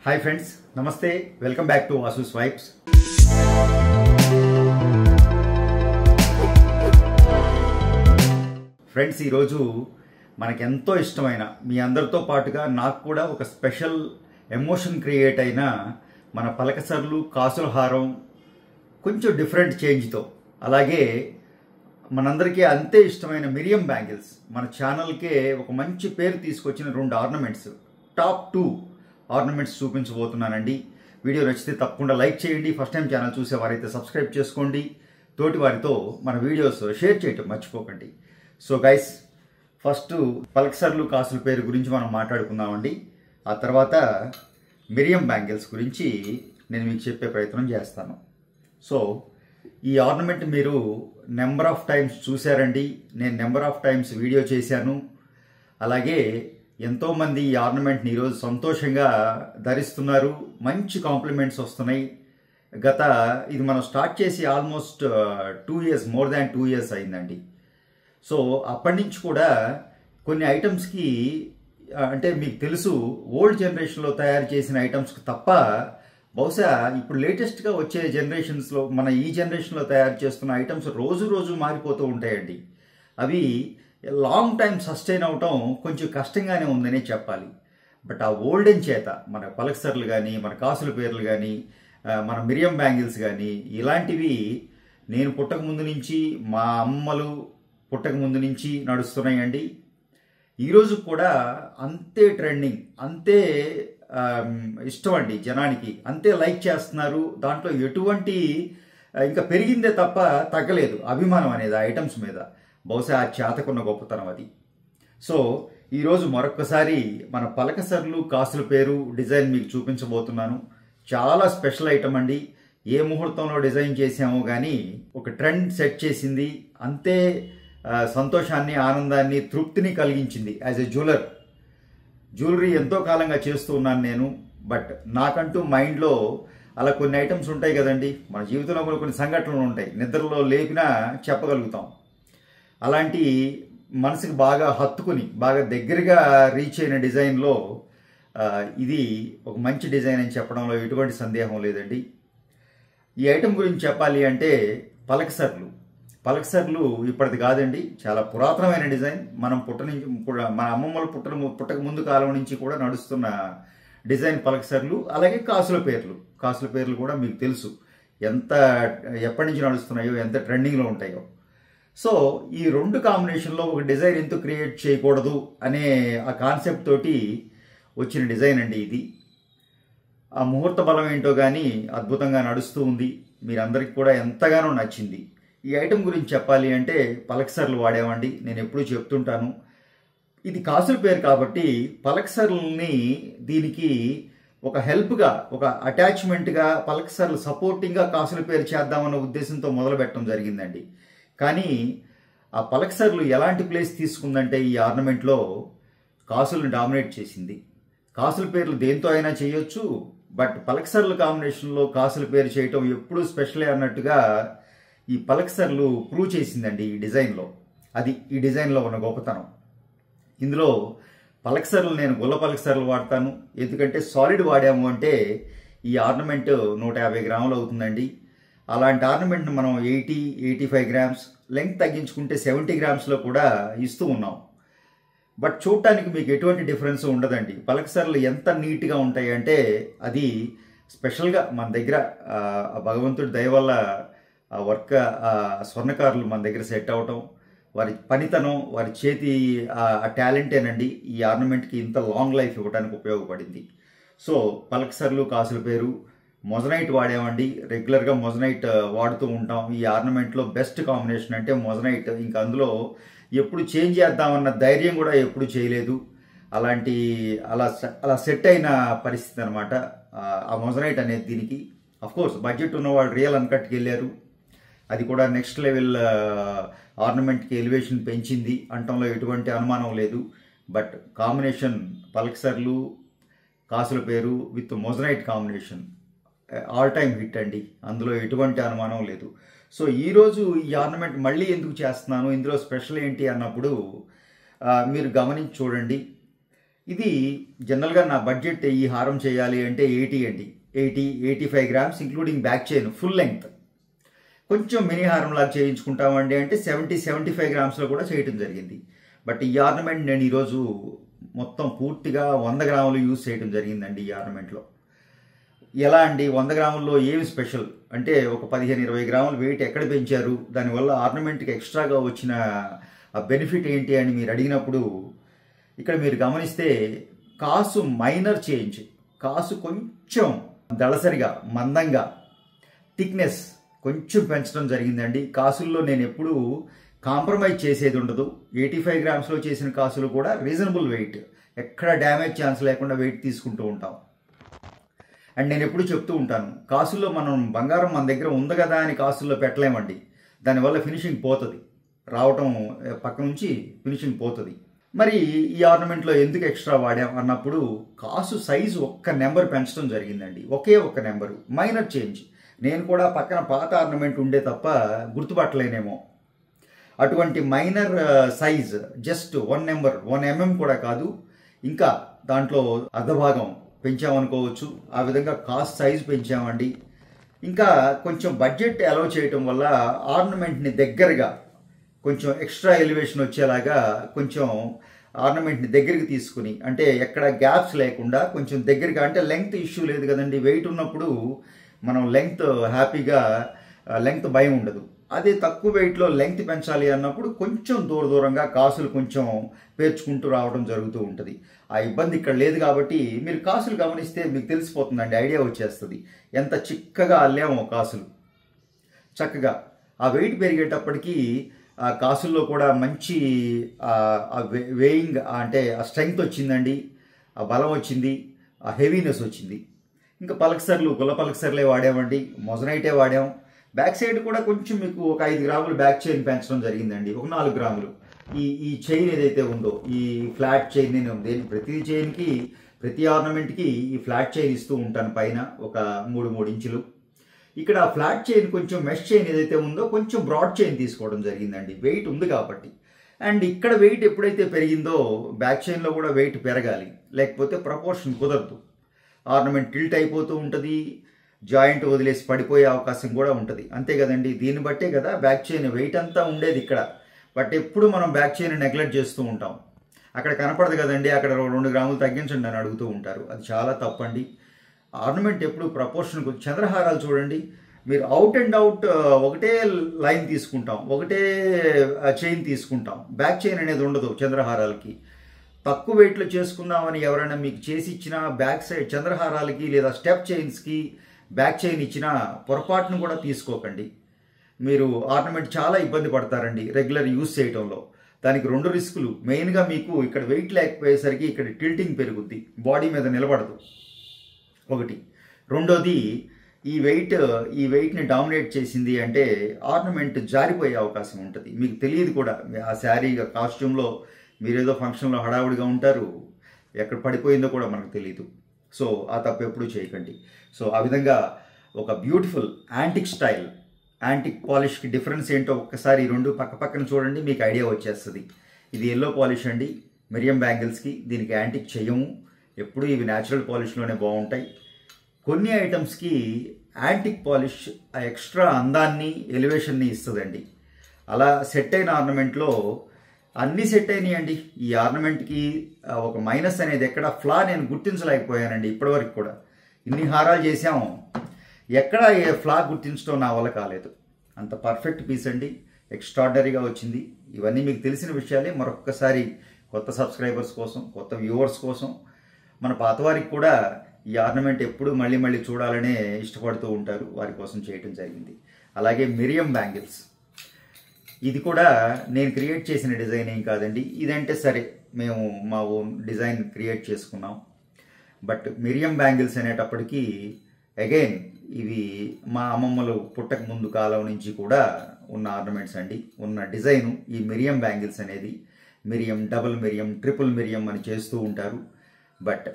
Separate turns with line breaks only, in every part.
Hi friends, నమస్తే. Welcome back to Vasu swipes. Friends, ఈరోజు మనకెంతో ఇష్టమైన మీ అందరితో పాటుగా నాకు కూడా ఒక స్పెషల్ ఎమోషన్ క్రియేట్ అయిన మన పలకసర్లు కాసుల హారం కొంచెం డిఫరెంట్ చేంజ్తో, అలాగే మనందరికీ అంతే ఇష్టమైన మిరియం బ్యాంగిల్స్ మన ఛానల్కే ఒక మంచి పేరు తీసుకొచ్చిన 2 ఆర్నమెంట్స్, టాప్ 2 ఆర్నమెంట్స్ చూపించబోతున్నానండి. వీడియో నచ్చితే తప్పకుండా లైక్ చేయండి. ఫస్ట్ టైం ఛానల్ చూసేవారైతే సబ్స్క్రైబ్ చేసుకోండి. తోటి వారితో మన వీడియోస్ షేర్ చేయటం మర్చిపోకండి. సో గైస్, ఫస్ట్ పలకసర్లు కాసుల పేరు గురించి మనం మాట్లాడుకుందామండి. ఆ తర్వాత మిరియం బ్యాంగిల్స్ గురించి నేను మీకు చెప్పే ప్రయత్నం చేస్తాను. సో ఈ ఆర్నమెంట్ మీరు నెంబర్ ఆఫ్ టైమ్స్ చూశారండి. నేను నెంబర్ ఆఫ్ టైమ్స్ వీడియో చేశాను. అలాగే ఎంతోమంది ఈ ఆర్నమెంట్ని ఈరోజు సంతోషంగా ధరిస్తున్నారు. మంచి కాంప్లిమెంట్స్ వస్తున్నాయి. ఇది మనం స్టార్ట్ చేసి almost 2 years, more than 2 years అయిందండి. సో అప్పటి నుంచి కూడా కొన్ని ఐటమ్స్కి అంటే మీకు తెలుసు, ఓల్డ్ జనరేషన్లో తయారు చేసిన ఐటమ్స్కి తప్ప బహుశా ఇప్పుడు లేటెస్ట్గా వచ్చే జనరేషన్స్లో మన ఈ జనరేషన్లో తయారు చేస్తున్న ఐటమ్స్ రోజు రోజు మారిపోతూ ఉంటాయండి. అవి లాంగ్ టైం సస్టైన్ అవటం కొంచెం కష్టంగానే ఉందనే చెప్పాలి. బట్ ఆ ఓల్డెన్ చేత మన పలకసర్లు కానీ, మన కాసుల పేర్లు కానీ, మన మిరియం బ్యాంగిల్స్ కానీ, ఇలాంటివి నేను పుట్టక ముందు నుంచి, మా అమ్మలు పుట్టక ముందు నుంచి నడుస్తున్నాయండి. ఈరోజు కూడా అంతే ట్రెండింగ్, అంతే ఇష్టం అండి జనానికి, అంతే లైక్ చేస్తున్నారు. దాంట్లో ఎటువంటి ఇంకా పెరిగిందే తప్ప తగ్గలేదు అభిమానం అనేది ఆ ఐటమ్స్ మీద. బహుశా ఆ చేతకున్న గొప్పతనం అది. సో ఈరోజు మరొకసారి మన పలకసర్లు కాసుల పేరు డిజైన్ మీకు చూపించబోతున్నాను. చాలా స్పెషల్ ఐటమ్ అండి. ఏ ముహూర్తంలో డిజైన్ చేసామో కానీ ఒక ట్రెండ్ సెట్ చేసింది. అంతే సంతోషాన్ని, ఆనందాన్ని, తృప్తిని కలిగించింది. యాజ్ ఎ జ్యువెలరీ ఎంతో కాలంగా చేస్తూ ఉన్నాను నేను. బట్ నాకంటూ మైండ్లో అలా కొన్ని ఐటమ్స్ ఉంటాయి కదండి. మన జీవితంలో కూడా కొన్ని సంఘటనలు ఉంటాయి, నిద్రలో లేపినా చెప్పగలుగుతాం. అలాంటి మనసుకి బాగా హత్తుకుని, బాగా దగ్గరగా రీచ్ అయిన డిజైన్లో ఇది ఒక మంచి డిజైన్ అని చెప్పడంలో ఎటువంటి సందేహం లేదండి. ఈ ఐటమ్ గురించి చెప్పాలి అంటే పలకసర్లు ఇప్పటిది కాదండి, చాలా పురాతనమైన డిజైన్. మన అమ్మమ్మలు పుట్టక ముందు కాలం నుంచి కూడా నడుస్తున్న డిజైన్ పలకసర్లు. అలాగే కాసుల పేర్లు కూడా మీకు తెలుసు ఎప్పటి నుంచి నడుస్తున్నాయో, ఎంత ట్రెండింగ్లో ఉంటాయో. సో ఈ 2 కాంబినేషన్లో ఒక డిజైన్ ఎందుకు క్రియేట్ చేయకూడదు అనే ఆ కాన్సెప్ట్ తోటి వచ్చిన డిజైన్ అండి ఇది. ఆ ముహూర్త బలం ఏంటో కానీ అద్భుతంగా నడుస్తూ ఉంది. మీరందరికీ కూడా ఎంతగానో నచ్చింది. ఈ ఐటెం గురించి చెప్పాలి అంటే పలకసర్లు వాడామండి. నేను ఎప్పుడూ చెప్తుంటాను, ఇది కాసుల పేరు కాబట్టి పలకసర్లని దీనికి ఒక హెల్ప్గా, ఒక అటాచ్మెంట్గా, పలకసర్లు సపోర్టింగ్గా కాసుల పేరు చేద్దామన్న ఉద్దేశంతో మొదలు పెట్టడం జరిగిందండి. కానీ ఆ పలకసర్లు ఎలాంటి ప్లేస్ తీసుకుందంటే ఈ ఆర్నమెంట్లో కాసులను డామినేట్ చేసింది. కాసుల పేర్లు దేంతో అయినా చేయొచ్చు, బట్ పలకసర్ల కాంబినేషన్లో కాసుల పేరు చేయటం ఎప్పుడూ స్పెషలే అన్నట్టుగా ఈ పలకసర్లు ప్రూవ్ చేసిందండి ఈ డిజైన్లో. అది ఈ డిజైన్లో ఉన్న గొప్పతనం. ఇందులో పలకసర్లు నేను గుల్ల పలకసర్లు వాడతాను. ఎందుకంటే సాలిడ్ వాడాము అంటే ఈ ఆర్నమెంట్ 150 గ్రాములు అవుతుందండి. అలాంటి ఆర్నమెంట్ని మనం 80-85 గ్రామ్స్, లెంగ్త్ తగ్గించుకుంటే 70 గ్రామ్స్లో కూడా ఇస్తూ ఉన్నాం. బట్ చూడటానికి మీకు ఎటువంటి డిఫరెన్స్ ఉండదండి. పలకసర్లు ఎంత నీట్గా ఉంటాయి అంటే అది స్పెషల్గా మన దగ్గర భగవంతుడి దయ వల్ల వర్క్ స్వర్ణకారులు మన దగ్గర సెట్ అవటం, వారి పనితనం, వారి చేతి ఆ టాలెంటేనండి ఈ ఆర్నమెంట్కి ఇంత లాంగ్ లైఫ్ ఇవ్వడానికి ఉపయోగపడింది. సో పలకసర్లు కాసుల పేరు మొజనైట్ వాడామండి. రెగ్యులర్గా మొజనైట్ వాడుతూ ఉంటాం. ఈ ఆర్నమెంట్లో బెస్ట్ కాంబినేషన్ అంటే మొజనైట్. ఇంకా అందులో ఎప్పుడు చేంజ్ చేద్దామన్న ధైర్యం కూడా ఎప్పుడు చేయలేదు. అలా సెట్ అయిన పరిస్థితి అనమాట ఆ మొజనైట్ అనేది దీనికి. అఫ్కోర్స్ బడ్జెట్ ఉన్నవాళ్ళు రియల్ అన్కట్కి వెళ్ళారు. అది కూడా నెక్స్ట్ లెవెల్ ఆర్నమెంట్కి ఎలివేషన్ పెంచింది అనటంలో ఎటువంటి అనుమానం లేదు. బట్ కాంబినేషన్ పలకసర్లు కాసుల పేరు with moissanite combination all time hit అండి, అందులో ఎటువంటి అనుమానం లేదు. సో ఈరోజు ఈ ఆర్నమెంట్ మళ్ళీ ఎందుకు చేస్తున్నాను, ఇందులో స్పెషల్ ఏంటి అన్నప్పుడు మీరు గమనించి చూడండి. ఇది జనరల్గా నా బడ్జెట్ ఈ హారం చేయాలి అంటే 85 grams including back chain full length. కొంచెం మినీ హారంలాగా చేయించుకుంటామండి అంటే 75 గ్రామ్స్లో కూడా చేయటం జరిగింది. బట్ ఈ ఆర్నమెంట్ నేను ఈరోజు మొత్తం పూర్తిగా 100 గ్రాములు యూజ్ చేయడం జరిగిందండి. ఈ ఆర్నమెంట్లో ఎలా అండి, 100 గ్రాముల్లో ఏమి స్పెషల్ అంటే ఒక 15-20 గ్రాములు వెయిట్ ఎక్కడ పెంచారు, దానివల్ల ఆర్నమెంట్కి ఎక్స్ట్రాగా వచ్చిన ఆ బెనిఫిట్ ఏంటి అని మీరు అడిగినప్పుడు ఇక్కడ మీరు గమనిస్తే కాసు మైనర్ చేంజ్, కాసు కొంచెం దళసరిగా మందంగా థిక్నెస్ కొంచెం పెంచడం జరిగిందండి. కాసుల్లో నేను ఎప్పుడూ కాంప్రమైజ్ చేసేది ఉండదు. 85 గ్రామ్స్లో చేసిన కాసులు కూడా రీజనబుల్ వెయిట్, ఎక్కడ డ్యామేజ్ ఛాన్స్ లేకుండా వెయిట్ తీసుకుంటూ ఉంటాం. అండ్ నేను ఎప్పుడు చెప్తూ ఉంటాను, కాసుల్లో మనం బంగారం మన దగ్గర ఉంది కదా అని కాసుల్లో పెట్టలేమండి. దానివల్ల ఫినిషింగ్ పోతుంది, రావటం పక్క నుంచి ఫినిషింగ్ పోతుంది. మరి ఈ ఆర్నమెంట్లో ఎందుకు ఎక్స్ట్రా వాడాం అన్నప్పుడు కాసు సైజు ఒక్క నెంబర్ పెంచడం జరిగిందండి. ఒకే ఒక్క నెంబరు, మైనర్ చేంజ్. నేను కూడా పక్కన పాత ఆర్నమెంట్ ఉండే తప్ప గుర్తుపట్టలేనేమో. అటువంటి minor size, just 1 number 1 mm కూడా కాదు, ఇంకా దాంట్లో అర్ధభాగం పెంచామనుకోవచ్చు. ఆ విధంగా కాస్ట్ సైజు పెంచామండి. ఇంకా కొంచెం బడ్జెట్ అలౌ చేయటం వల్ల ఆర్నమెంట్ని దగ్గరగా కొంచెం ఎక్స్ట్రా ఎలివేషన్ వచ్చేలాగా కొంచెం ఆర్నమెంట్ని దగ్గరికి తీసుకుని, అంటే ఎక్కడ గ్యాప్స్ లేకుండా కొంచెం దగ్గరగా, అంటే లెంగ్త్ ఇష్యూ లేదు కదండి. వెయిట్ ఉన్నప్పుడు మనం లెంగ్త్ హ్యాపీగా, లెంగ్త్ భయం ఉండదు. అదే తక్కువ వెయిట్లో లెంగ్త్ పెంచాలి అన్నప్పుడు కొంచెం దూరంగా కాసులు కొంచెం పేర్చుకుంటూ రావడం జరుగుతూ ఉంటుంది. ఆ ఇబ్బంది ఇక్కడ లేదు కాబట్టి మీరు కాసులు గమనిస్తే మీకు తెలిసిపోతుందండి, ఐడియా వచ్చేస్తుంది ఎంత చిక్కగా అల్లామో కాసులు. చక్కగా ఆ వెయిట్ పెరిగేటప్పటికీ ఆ కాసుల్లో కూడా మంచి వేయింగ్, అంటే ఆ స్ట్రెంగ్త్ వచ్చిందండి, ఆ బలం వచ్చింది, ఆ హెవీనెస్ వచ్చింది. ఇంకా పలకసర్లు గుల్ల పలకసర్లే వాడామండి, మొజనైటే వాడాం. బ్యాక్ సైడ్ కూడా కొంచెం మీకు ఒక 5 గ్రాములు బ్యాక్ చైన్ పెంచడం జరిగిందండి, ఒక 4 గ్రాములు. ఈ చైన్ ఏదైతే ఉందో, ఈ ఫ్లాట్ చైన్, నేను ప్రతి చైన్కి, ప్రతి ఆర్నమెంట్కి ఈ ఫ్లాట్ చైన్ ఇస్తూ ఉంటాను పైన ఒక 3 ఇంచులు. ఇక్కడ ఫ్లాట్ చైన్ కొంచెం మెష్ చైన్ ఏదైతే ఉందో కొంచెం బ్రాడ్ చైన్ తీసుకోవడం జరిగిందండి, వెయిట్ ఉంది కాబట్టి. అండ్ ఇక్కడ వెయిట్ ఎప్పుడైతే పెరిగిందో బ్యాక్ చైన్లో కూడా వెయిట్ పెరగాలి, లేకపోతే ప్రపోర్షన్ కుదరదు. ఆర్నమెంట్ టిల్ట్ అయిపోతూ ఉంటుంది, జాయింట్ వదిలేసి పడిపోయే అవకాశం కూడా ఉంటుంది. అంతే కదండి, దీన్ని బట్టే కదా బ్యాక్ చైన్ వెయిట్ అంతా ఉండేది ఇక్కడ. బట్ ఎప్పుడు మనం బ్యాక్ చైన్ నెగ్లెక్ట్ చేస్తూ ఉంటాం. అక్కడ కనపడదు కదండి, అక్కడ 2 గ్రాములు తగ్గించండి అని అడుగుతూ ఉంటారు. అది చాలా తప్పండి. ఆర్నమెంట్ ఎప్పుడు ప్రపోర్షన్. చంద్రహారాలు చూడండి, మీరు అవుట్ అండ్ అవుట్ ఒకటే లైన్ తీసుకుంటాం, ఒకటే చైన్ తీసుకుంటాం. బ్యాక్ చైన్ అనేది ఉండదు చంద్రహారాలకి. తక్కువ వెయిట్లో చేసుకుందామని ఎవరైనా మీకు చేసి ఇచ్చినా బ్యాక్ సైడ్ చంద్రహారాలకి లేదా స్టెప్ చైన్స్కి బ్యాక్ చైన్ ఇచ్చినా పొరపాటును కూడా తీసుకోకండి. మీరు ఆర్నమెంట్ చాలా ఇబ్బంది పడతారండి రెగ్యులర్ యూజ్ చేయడంలో. దానికి 2 రిస్కులు. మెయిన్గా మీకు ఇక్కడ వెయిట్ లేకపోయేసరికి ఇక్కడ టిల్టింగ్ పెరుగుద్ది, బాడీ మీద నిలబడదు ఒకటి. రెండోది, ఈ వెయిట్ని డామినేట్ చేసింది అంటే ఆర్నమెంట్ జారిపోయే అవకాశం ఉంటుంది. మీకు తెలియదు కూడా, ఆ శారీ కాస్ట్యూమ్లో మీరేదో ఫంక్షన్లో హడావుడిగా ఉంటారు, ఎక్కడ పడిపోయిందో కూడా మనకు తెలియదు. సో ఆ తప్పు ఎప్పుడూ చేయకండి. సో ఆ విధంగా ఒక బ్యూటిఫుల్ యాంటిక్ స్టైల్, యాంటిక్ పాలిష్కి డిఫరెన్స్ ఏంటో ఒక్కసారి 2 పక్కన చూడండి, మీకు ఐడియా వచ్చేస్తుంది. ఇది ఎల్లో పాలిష్ అండి, మిరియం బ్యాంగిల్స్కి. దీనికి యాంటిక్ చేయము, ఎప్పుడు ఇవి న్యాచురల్ పాలిష్లోనే బాగుంటాయి. కొన్ని ఐటమ్స్కి యాంటిక్ పాలిష్ ఆ ఎక్స్ట్రా అందాన్ని, ఎలివేషన్ని ఇస్తుందండి. అలా సెట్ అయిన ఆర్నమెంట్లో అన్నీ సెట్ అయినాయండి. ఈ ఆర్నమెంట్కి ఒక మైనస్ అనేది ఎక్కడ ఫ్లా నేను గుర్తించలేకపోయానండి ఇప్పటివరకు కూడా. ఇన్ని హారాలు చేసాము, ఎక్కడ ఏ ఫ్లా గుర్తించడం నా వల్ల కాలేదు. అంత పర్ఫెక్ట్ పీస్ అండి, ఎక్స్ట్రాడినరీగా వచ్చింది. ఇవన్నీ మీకు తెలిసిన విషయాలే. మరొక్కసారి కొత్త సబ్స్క్రైబర్స్ కోసం, కొత్త వ్యూవర్స్ కోసం, మన పాతవారికి కూడా ఈ ఆర్నమెంట్ ఎప్పుడు మళ్ళీ చూడాలనే ఇష్టపడుతూ ఉంటారు, వారి కోసం చేయటం జరిగింది. అలాగే మిరియం బ్యాంగిల్స్, ఇది కూడా నేను క్రియేట్ చేసిన డిజైన్ ఏం కాదండి. ఇదంటే సరే మేము మా ఓన్ డిజైన్ క్రియేట్ చేసుకున్నాం. బట్ మిరియం బ్యాంగిల్స్ అనేటప్పటికీ అగైన్ ఇవి మా అమ్మమ్మలు పుట్టక ముందు కాలం నుంచి కూడా ఉన్న ఆర్నమెంట్స్ అండి, ఉన్న డిజైను. ఈ మిరియం బ్యాంగిల్స్ అనేది మిరియం, డబుల్ మిరియం, ట్రిపుల్ మిరియం అని చేస్తూ ఉంటారు. బట్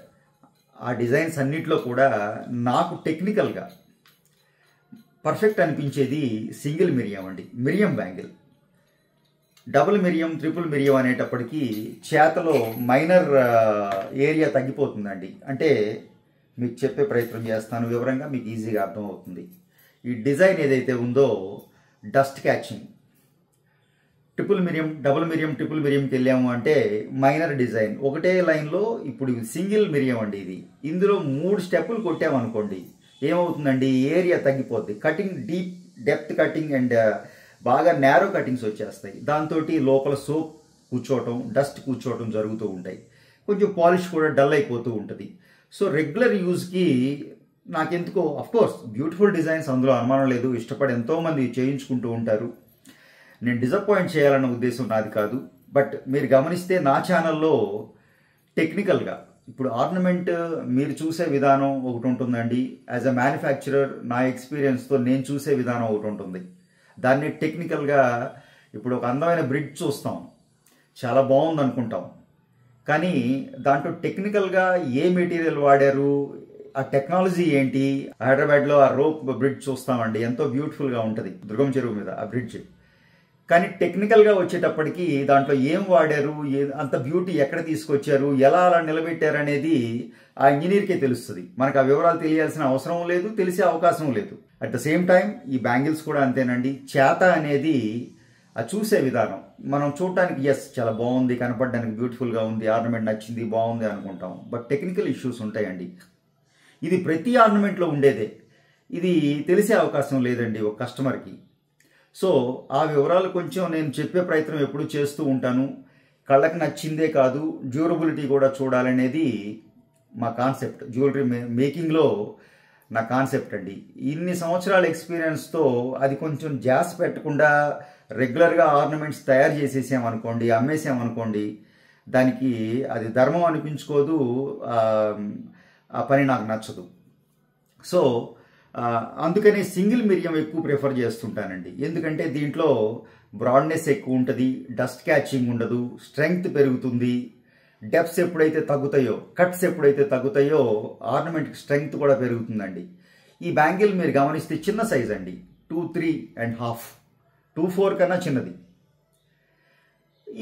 ఆ డిజైన్స్ అన్నిట్లో కూడా నాకు టెక్నికల్గా పర్ఫెక్ట్ అనిపించేది సింగిల్ మిరియం అండి, మిరియం బ్యాంగిల్. డబుల్ మిరియం ట్రిపుల్ మిరియం అనేటప్పటికీ చేతలో మైనర్ ఏరియా తగ్గిపోతుందండి. అంటే మీకు చెప్పే ప్రయత్నం చేస్తాను వివరంగా, మీకు ఈజీగా అర్థమవుతుంది. ఈ డిజైన్ ఏదైతే ఉందో డస్ట్ క్యాచింగ్. ట్రిపుల్ మిరియం డబుల్ మిరియం ట్రిపుల్ మిరియంకి వెళ్ళాము అంటే మైనర్ డిజైన్ ఒకటే లైన్లో. ఇప్పుడు సింగిల్ మిరియం అండి ఇది. ఇందులో 3 స్టెప్పులు కొట్టామనుకోండి ఏమవుతుందండి, ఏరియా తగ్గిపోద్ది. Cutting deep depth cutting and బాగా నేరో కటింగ్స్ వచ్చేస్తాయి. దాంతో లోపల సోప్ కూర్చోవటం, డస్ట్ కూర్చోవటం జరుగుతూ ఉంటాయి. కొంచెం పాలిష్ కూడా డల్ అయిపోతూ ఉంటుంది. సో రెగ్యులర్ యూజ్కి నాకెందుకో అఫ్కోర్స్ బ్యూటిఫుల్ డిజైన్స్, అందులో అనుమానం లేదు, ఇష్టపడి ఎంతోమంది చేయించుకుంటూ ఉంటారు. నేను డిసప్పాయింట్ చేయాలన్న ఉద్దేశం నాది కాదు. బట్ మీరు గమనిస్తే నా ఛానల్లో టెక్నికల్గా ఇప్పుడు ఆర్నమెంట్ మీరు చూసే విధానం ఒకటి ఉంటుందండి. యాజ్ అ మ్యానుఫ్యాక్చరర్ నా ఎక్స్పీరియన్స్తో నేను చూసే విధానం ఒకటి ఉంటుంది. దాన్ని టెక్నికల్గా ఇప్పుడు ఒక అందమైన బ్రిడ్జ్ చూస్తాం, చాలా బాగుంది అనుకుంటాం. కానీ దాంట్లో టెక్నికల్గా ఏ మెటీరియల్ వాడారు, ఆ టెక్నాలజీ ఏంటి. హైదరాబాద్లో ఆ రోప్ బ్రిడ్జ్ చూస్తామండి, ఎంతో బ్యూటిఫుల్గా ఉంటుంది దుర్గం చెరువు మీద ఆ బ్రిడ్జ్. కానీ టెక్నికల్గా వచ్చేటప్పటికి దాంట్లో ఏం వాడారు, అంత బ్యూటీ ఎక్కడ తీసుకొచ్చారు, ఎలా అలా నిలబెట్టారు అనేది ఆ ఇంజనీర్కే తెలుస్తుంది. మనకు ఆ వివరాలు తెలియాల్సిన అవసరం లేదు, తెలిసే అవకాశం లేదు. అట్ ద సేమ్ టైం ఈ బ్యాంగిల్స్ కూడా అంతేనండి. చేత అనేది ఆ చూసే విధానం. మనం చూడటానికి ఎస్ చాలా బాగుంది, కనపడడానికి బ్యూటిఫుల్గా ఉంది, ఆర్నమెంట్ నచ్చింది, బాగుంది అనుకుంటాం. బట్ టెక్నికల్ ఇష్యూస్ ఉంటాయండి. ఇది ప్రతి ఆర్నమెంట్లో ఉండేదే. ఇది తెలిసే అవకాశం లేదండి ఒక కస్టమర్కి. సో ఆ వివరాలు కొంచెం నేను చెప్పే ప్రయత్నం ఎప్పుడు చేస్తూ ఉంటాను. కళ్ళకి నచ్చిందే కాదు, డ్యూరబిలిటీ కూడా చూడాలనేది మా కాన్సెప్ట్. జ్యువెలరీ మేకింగ్లో నా కాన్సెప్ట్ అండి. ఇన్ని సంవత్సరాల ఎక్స్పీరియన్స్తో అది కొంచెం జాస్ పెట్టకుండా రెగ్యులర్గా ఆర్నమెంట్స్ తయారు చేసేసామనుకోండి, అమ్మేసామనుకోండి, దానికి అది ధర్మం అనిపించుకోదు. ఆ పని నాకు నచ్చదు. సో అందుకని సింగిల్ మిరియం ఎక్కువ ప్రిఫర్ చేస్తుంటానండి. ఎందుకంటే దీంట్లో బ్రాడ్నెస్ ఎక్కువ ఉంటుంది, డస్ట్ క్యాచింగ్ ఉండదు, స్ట్రెంగ్త్ పెరుగుతుంది. డెప్స్ ఎప్పుడైతే తగ్గుతాయో, కట్స్ ఎప్పుడైతే తగ్గుతాయో ఆర్నమెంట్కి స్ట్రెంగ్త్ కూడా పెరుగుతుందండి. ఈ బ్యాంగిల్ మీరు గమనిస్తే చిన్న సైజ్ అండి, 2.3.5, 2.4 కన్నా చిన్నది.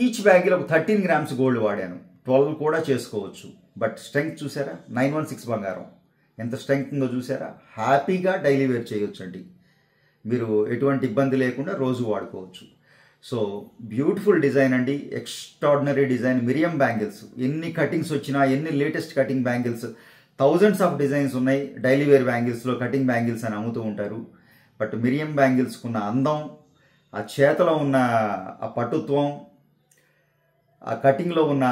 ఈచ్ బ్యాంగిల్ ఒక 13 గ్రామ్స్ గోల్డ్ వాడాను. 12 కూడా చేసుకోవచ్చు. బట్ స్ట్రెంగ్త్ చూసారా, 916 బంగారం ఎంత స్ట్రెంగ్త్ ఉందో చూసారా. హ్యాపీగా డైలీ వేర్ చేయొచ్చు అండి, మీరు ఎటువంటి ఇబ్బంది లేకుండా రోజు వాడుకోవచ్చు. సో బ్యూటిఫుల్ డిజైన్ అండి, ఎక్స్ట్రాడినరీ డిజైన్. మిరియం బ్యాంగిల్స్ ఎన్ని కటింగ్స్ వచ్చినా, ఎన్ని latest cutting bangles, thousands of designs ఉన్నాయి. డైలీ వేర్ బ్యాంగిల్స్లో కటింగ్ బ్యాంగిల్స్ అని అమ్ముతూ ఉంటారు. బట్ మిరియం బ్యాంగిల్స్కి ఉన్న అందం, ఆ చేతలో ఉన్న ఆ పటుత్వం, ఆ కటింగ్లో ఉన్న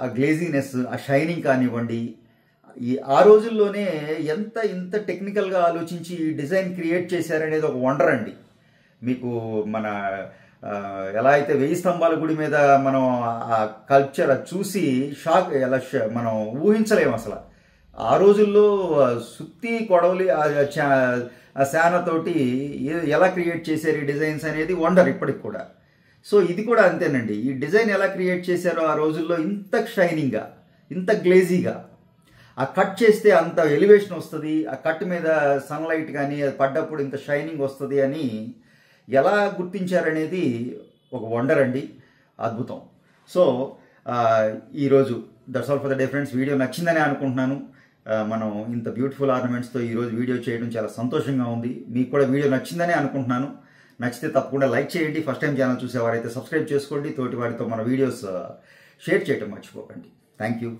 ఆ గ్లేజీనెస్, ఆ షైనింగ్ కానివ్వండి, ఆ రోజుల్లోనే ఇంత టెక్నికల్గా ఆలోచించి ఈ డిజైన్ క్రియేట్ చేశారనేది ఒక వండర్ అండి. మీకు మన ఎలా అయితే 1000 స్తంభాల గుడి మీద మనం ఆ కల్చర్ చూసి షాక్, ఎలా మనం ఊహించలేము అసలు. ఆ రోజుల్లో సుత్తి కొడవలి ఆ శానతోటి ఎలా క్రియేట్ చేశారు ఈ డిజైన్స్ అనేది వండర్ ఇప్పటికి కూడా. సో ఇది కూడా అంతేనండి. ఈ డిజైన్ ఎలా క్రియేట్ చేశారో ఆ రోజుల్లో, ఇంత షైనింగ్గా, ఇంత గ్లేజీగా, ఆ కట్ చేస్తే అంత ఎలివేషన్ వస్తుంది, ఆ కట్ మీద సన్లైట్ కానీ అది పడ్డప్పుడు ఇంత షైనింగ్ వస్తుంది అని ఎలా గుర్తించారనేది ఒక వండర్ అండి, అద్భుతం. సో ఈరోజు that's all for the day friends. Video నచ్చిందని అనుకుంటున్నాను. మనం ఇంత బ్యూటిఫుల్ ఆర్నమెంట్స్తో ఈరోజు వీడియో చేయడం చాలా సంతోషంగా ఉంది. మీకు కూడా వీడియో నచ్చిందని అనుకుంటున్నాను. నచ్చితే తప్పకుండా లైక్ చేయండి. ఫస్ట్ టైం ఛానల్ చూసేవారైతే సబ్స్క్రైబ్ చేసుకోండి. తోటి వారితో మన వీడియోస్ షేర్ చేయడం మర్చిపోకండి. Thank you.